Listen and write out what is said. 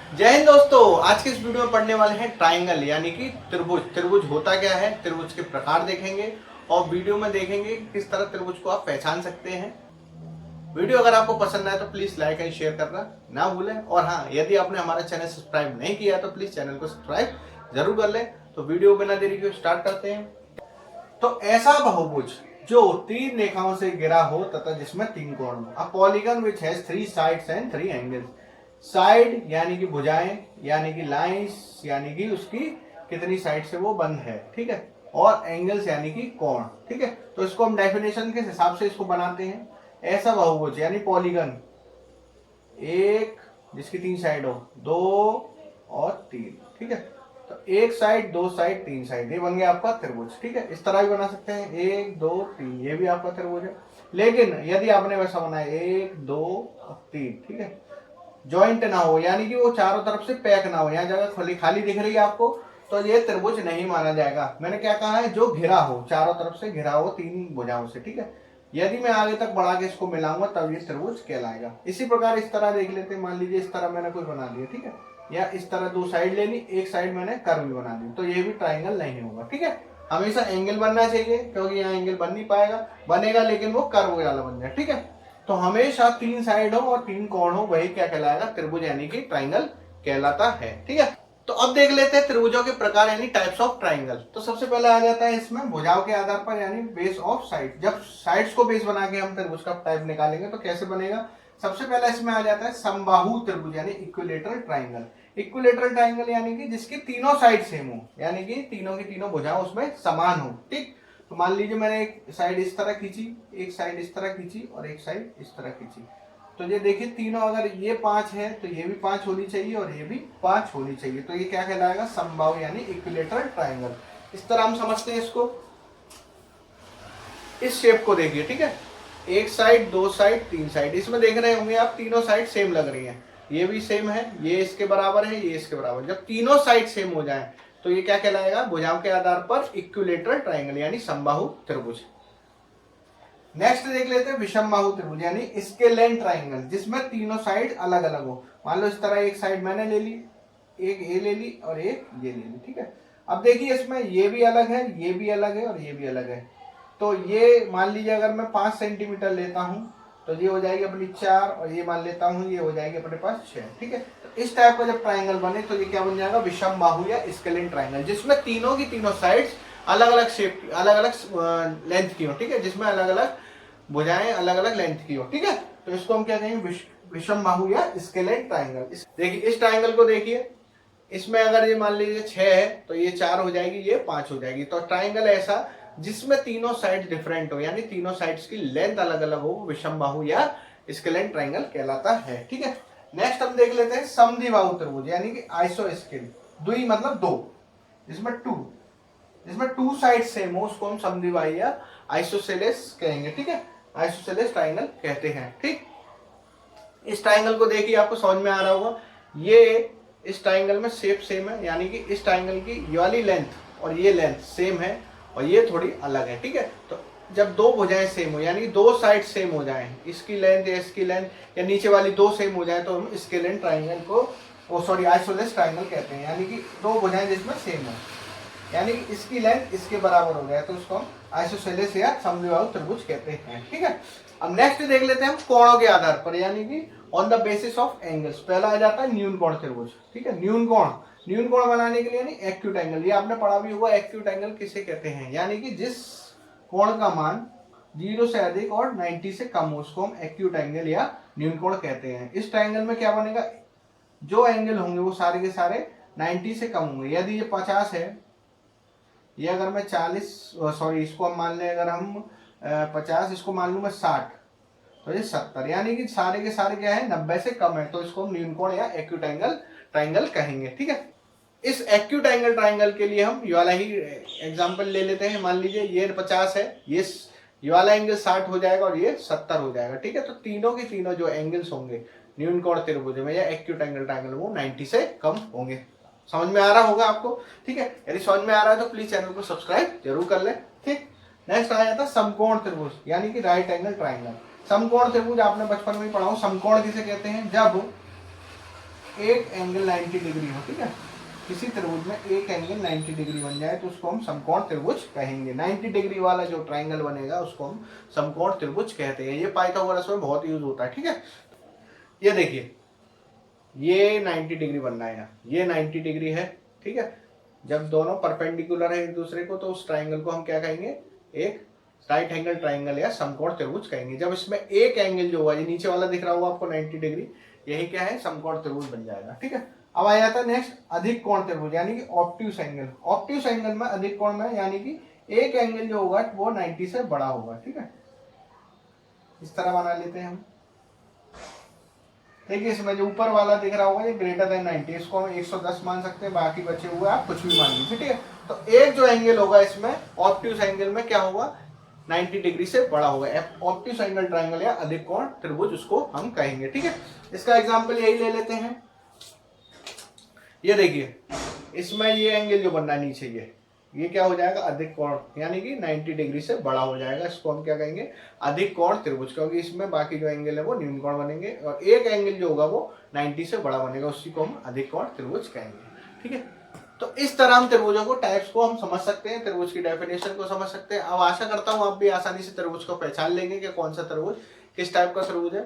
जय हिंद दोस्तों। आज के इस वीडियो में पढ़ने वाले हैं ट्राइंगल यानी कि त्रिभुज। त्रिभुज होता क्या है, त्रिभुज के प्रकार देखेंगे और वीडियो में देखेंगे किस तरह त्रिभुज को आप पहचान सकते हैं। वीडियो अगर आपको पसंद आए तो प्लीज लाइक एंड शेयर करना ना भूलें। और हाँ, यदि आपने हमारा चैनल सब्सक्राइब नहीं किया तो प्लीज चैनल को सब्सक्राइब जरूर कर लें। तो वीडियो बिना देरी के स्टार्ट करते हैं। तो ऐसा बहुभुज जो 3 रेखाओं से घिरा हो तथा जिसमें 3 कोण हो। A polygon which has 3 sides and 3 angles. Side यानी कि भुजाएं, यानी कि लाइंस यानी कि उसकी कितनी साइड से वो बंद है, ठीक है। और एंगल्स यानी कि कोण, ठीक है। तो इसको हम डेफिनेशन के हिसाब से इसको बनाते हैं। ऐसा बहुभुज यानी पॉलीगन, एक जिसकी 3 साइड हो, 2 और 3, ठीक है। तो एक साइड, 2 साइड, 3 साइड, ये बन गया आपका त्रिभुज, ठीक है। इस तरह भी बना सकते हैं, 1 2 3, ये भी आपका त्रिभुज है। लेकिन यदि आपने वैसा बनाया 1 2 और 3, ठीक है, जॉइंट ना हो यानी कि वो चारों तरफ से पैक ना हो, यहाँ जगह खाली खाली दिख रही है आपको, तो ये त्रिभुज नहीं माना जाएगा। मैंने क्या कहा है, जो घिरा हो, चारों तरफ से घिरा हो 3 भुजाओं से, ठीक है। यदि मैं आगे तक बढ़ा के इसको मिलाऊंगा तब ये त्रिभुज कहलाएगा। इसी प्रकार इस तरह देख लेते हैं। मान लीजिए इस तरह मैंने कुछ बना दिया, ठीक है, या इस तरह 2 साइड ले ली, एक साइड मैंने कर्व भी बना दी, तो ये भी ट्राइंगल नहीं होगा, ठीक है। हमेशा एंगल बनना चाहिए, क्योंकि यहाँ एंगल बन नहीं पाएगा, बनेगा लेकिन वो कर्व वाला बन जाए, ठीक है। तो हमेशा 3 साइड हो और 3 कोण हो, वही क्या कहलाएगा, त्रिभुज यानी कि ट्राइंगल कहलाता है, ठीक है। तो अब देख लेते हैं त्रिभुजों के प्रकार यानी टाइप्स ऑफ ट्राइंगल। तो सबसे पहले आ जाता है इसमें भुजाओं के आधार पर यानी बेस ऑफ साइड। जब साइड्स को बेस बना के हम त्रिभुज का टाइप निकालेंगे तो कैसे बनेगा। सबसे पहले इसमें आ जाता है समबाहु त्रिभुज यानी इक्विलेटरल ट्राइंगल। इक्विलेटरल ट्राइंगल यानी कि जिसकी तीनों साइड सेम हो, यानी कि तीनों की तीनों भुजाएं उसमें समान हो, ठीक। तो मान लीजिए मैंने एक साइड इस तरह खींची, एक साइड इस तरह खींची और एक साइड इस तरह खींची, तो ये देखिए तीनों, अगर ये 5 है तो ये भी 5 होनी चाहिए और ये भी 5 होनी चाहिए। तो ये क्या कहलाएगा, समबाहु यानी इक्विलेटरल ट्राइंगल। इस तरह हम समझते हैं इसको। इस शेप को देखिए, ठीक है, एक साइड, 2 साइड, 3 साइड। इसमें देख रहे होंगे आप, तीनों साइड सेम लग रही हैं। ये भी सेम है, ये इसके बराबर है, ये इसके बराबर। जब तीनों साइड सेम हो जाए तो ये क्या कहलाएगा, भुजाओं के आधार पर इक्विलेटरल ट्राइंगल यानी समबाहु त्रिभुज। नेक्स्ट देख लेते हैं विषम बाहु त्रिभुज यानी स्केलेन ट्राइंगल, जिसमें तीनों साइड अलग अलग हो। मान लो इस तरह एक साइड मैंने ले ली, एक ये ले ली और एक ये ले ली, ठीक है। अब देखिए इसमें ये भी अलग है, ये भी अलग है और ये भी अलग है। तो ये मान लीजिए अगर मैं 5 सेंटीमीटर लेता हूं तो ये हो जाएगी अपनी 4, और ये मान लेता हूं ये हो जाएगी अपने पास 6, ठीक है। तो इस टाइप का जब ट्राइंगल बने तो ये क्या बन जाएगा, विषम बाहु या स्केलेन ट्राइंगल, जिसमें तीनों की तीनों साइड्स अलग अलग शेप की, अलग अलग लेंथ की हो, ठीक है, जिसमें अलग अलग भुजाएं अलग अलग लेंथ की हो, ठीक है। तो इसको हम क्या कहेंगे, विषम बाहु या स्केलेन ट्राइंगल। देखिए इस ट्राइंगल को देखिए, इसमें अगर ये मान लीजिए 6 है तो ये 4 हो जाएगी, ये 5 हो जाएगी। तो ट्राइंगल ऐसा जिसमें तीनों साइड डिफरेंट हो, यानी तीनों साइड्स की लेंथ अलग अलग हो, विषम बाहु या स्केलेन ट्राइंगल कहलाता है, ठीक है। नेक्स्ट हम देख लेते हैं समद्विबाहु त्रिभुज यानी कि आइसोस्केल। द्वि मतलब 2, जिसमें 2 साइड सेम हो, उसको हम समद्विबाहु या आइसोसेलेस कहेंगे, ठीक है। आइसोसेलेस ट्राइंगल कहते हैं, ठीक। इस ट्राइंगल को देखिए, आपको समझ में आ रहा होगा, ये इस ट्राइंगल में शेप सेम है, यानी कि इस ट्राइंगल की ये वाली लेंथ और ये लेंथ सेम है और ये थोड़ी अलग है, ठीक है। तो जब 2 भुजाएं सेम हो यानी 2 साइड सेम हो जाए, इसकी लेंथ या इसकी लेंथ या नीचे वाली 2 सेम हो जाए, तो हम स्केलेन ट्राइंगल को आइसोसेलेस ट्राइंगल कहते हैं। यानी कि 2 भुजाएं जिसमें सेम हो, यानी कि इसकी लेंथ इसके बराबर हो गया, तो उसको हम आइसोसेलेस या समद्विबाहु त्रिभुज कहते हैं, ठीक है। अब नेक्स्ट देख लेते हैं हम कोणों के आधार पर यानी कि on the basis of angles. पहला आ जाता है न्यून कोण त्रिभुज, ठीक है। न्यून कोण बनाने के लिए यानी एक्यूट एंगल, ये आपने पढ़ा भी होगा, एक्यूट एंगल किसे कहते हैं, यानी कि जिस कोण का मान 0 से अधिक और 90 से कम हो, उसको हम एक्यूट एंगल या न्यून कोण कहते हैं। इस ट्राइंगल में क्या बनेगा, जो एंगल होंगे वो सारे के सारे 90 से कम होंगे। यदि ये 50 है, ये अगर मैं 40, सॉरी इसको हम मान लें, अगर हम 50, इसको मान लूँ मैं 60, तो ये 70, यानी कि सारे के सारे क्या है, 90 से कम है, तो इसको हम न्यून कोण या एक्यूट एंगल ट्राइंगल कहेंगे, ठीक है। इस एक्यूट एंगल ट्राइंगल के लिए हम ये वाला ही एग्जांपल ले लेते हैं। मान लीजिए ये 50 है, ये वाला एंगल 60 हो जाएगा और ये 70 हो जाएगा, ठीक है। तो तीनों के तीनों जो एंगल्स होंगे न्यून कोण त्रिभुज में या एक्यूट एंगल ट्राइंगल, वो 90 से कम होंगे। समझ में आ रहा होगा आपको, ठीक है। यदि समझ में आ रहा है तो प्लीज चैनल को सब्सक्राइब जरूर कर ले, ठीक। नेक्स्ट आ जाता है समकोण त्रिभुज यानी कि राइट एंगल ट्राइंगल। समकोण त्रिभुज आपने बचपन में पढ़ा हो। समकोण किसे कहते हैं, जब एक एंगल 90 डिग्री हो, ठीक है, किसी त्रिभुज में एक एंगल 90 डिग्री बन जाए तो उसको हम समकोण त्रिभुज कहेंगे। 90 डिग्री वाला जो ट्राइंगल बनेगा उसको हम समकोण त्रिभुज कहते हैं। ये पाइथागोरस में बहुत यूज होता है, ठीक है। ये देखिए, ये 90 डिग्री बनना है यहाँ, ये 90 डिग्री है, ठीक है। जब दोनों परपेंडिकुलर है एक दूसरे को तो उस ट्राइंगल को हम क्या कहेंगे, एक राइट एंगल ट्राइंगल या समकोण त्रिभुज कहेंगे। जब इसमें एक एंगल जो हुआ, ये नीचे वाला दिख रहा होगा आपको 90 डिग्री, यही क्या है, समकोण त्रिभुज बन जाएगा, ठीक है। अब आ जाता है नेक्स्ट अधिक कोण त्रिभुज, यानी कि ऑब्ट्यूस एंगल। ऑब्ट्यूस एंगल में अधिक कोण में यानी कि एक एंगल जो होगा वो 90 से बड़ा होगा, ठीक है। इस तरह बना लेते हैं हम। देखिए इसमें जो ऊपर वाला दिख रहा होगा ये ग्रेटर देन 90, इसको हम 110 मान सकते हैं, बाकी बचे हुए आप कुछ भी मान लीजिए, ठीक है। तो एक जो एंगल होगा इसमें ऑब्ट्यूस एंगल में क्या होगा, 90 डिग्री से बड़ा होगा। ऑब्ट्यूस एंगल ट्राइंगल या अधिक कोण त्रिभुज उसको हम कहेंगे, ठीक है। इसका एग्जांपल यही ले लेते हैं। ये देखिए इसमें ये एंगल जो बनना है नीचे, ये क्या हो जाएगा, अधिक कोण, यानी कि 90 डिग्री से बड़ा हो जाएगा। इसको हम क्या कहेंगे, अधिक कोण त्रिभुज, क्योंकि इसमें बाकी जो एंगल है वो न्यून कोण बनेंगे और एक एंगल जो होगा वो 90 से बड़ा बनेगा, उसी को हम अधिक कोण त्रिभुज कहेंगे, ठीक है। तो इस तरह हम त्रिभुजों को, टाइप्स को हम समझ सकते हैं, त्रिभुज की डेफिनेशन को समझ सकते हैं। अब आशा करता हूँ आप भी आसानी से त्रिभुज को पहचान लेंगे कि कौन सा त्रिभुज किस टाइप का त्रिभुज है।